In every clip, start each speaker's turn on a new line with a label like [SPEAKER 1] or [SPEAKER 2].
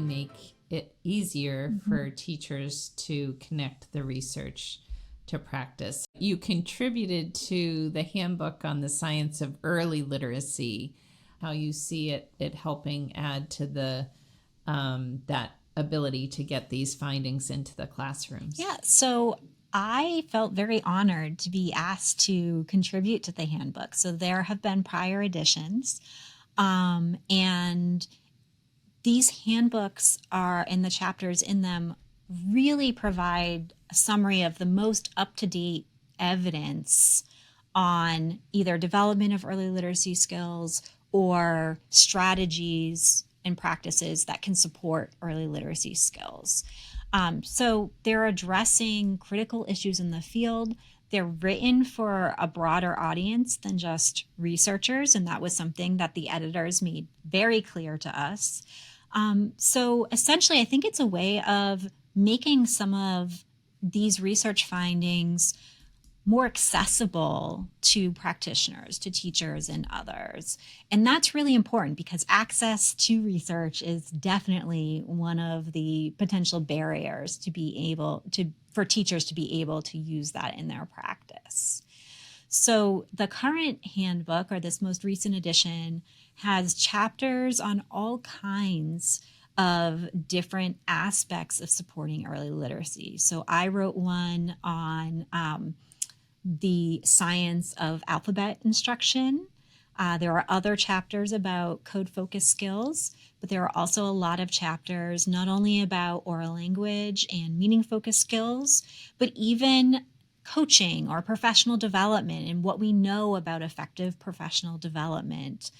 [SPEAKER 1] make it easier for teachers to connect the research to practice. You contributed to the handbook on the science of early literacy, how you see it helping add to the that ability to get these findings into the classrooms.
[SPEAKER 2] Yeah, so I felt very honored to be asked to contribute to the handbook. So there have been prior editions, and these handbooks are, in the chapters in them, really provide a summary of the most up-to-date evidence on either development of early literacy skills or strategies and practices that can support early literacy skills. So they're addressing critical issues in the field. They're written for a broader audience than just researchers, and that was something that the editors made very clear to us. So essentially, I think it's a way of making some of these research findings more accessible to practitioners, to teachers and others. And that's really important because access to research is definitely one of the potential barriers to be able to, for teachers to be able to use that in their practice. So the current handbook, or this most recent edition, has chapters on all kinds of different aspects of supporting early literacy. So I wrote one on the science of alphabet instruction. There are other chapters about code-focused skills, but there are also a lot of chapters not only about oral language and meaning-focused skills, but even coaching or professional development and what we know about effective professional development,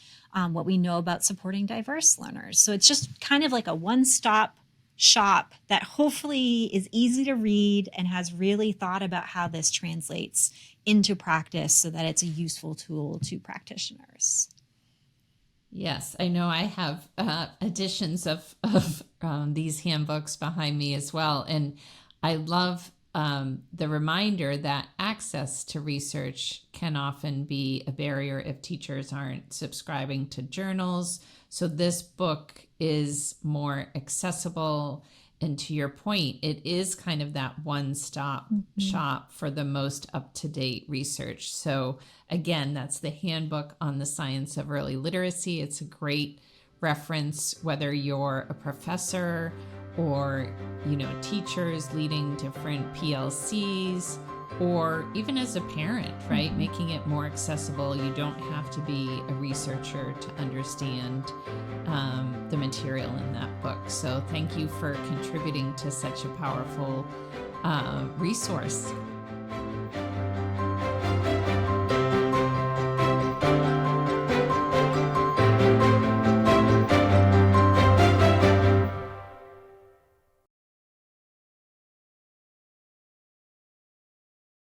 [SPEAKER 2] what we know about supporting diverse learners. So it's just kind of like a one-stop shop that hopefully is easy to read and has really thought about how this translates into practice so that it's a useful tool to practitioners.
[SPEAKER 1] Yes, I know I have editions of these handbooks behind me as well. And I love the reminder that access to research can often be a barrier if teachers aren't subscribing to journals. So this book is more accessible. And to your point, it is kind of that one-stop shop for the most up-to-date research. So again, that's the Handbook on the Science of Early Literacy. It's a great reference, whether you're a professor or, teachers leading different PLCs, or even as a parent, right? Making it more accessible. You don't have to be a researcher to understand the material in that book. So thank you for contributing to such a powerful resource.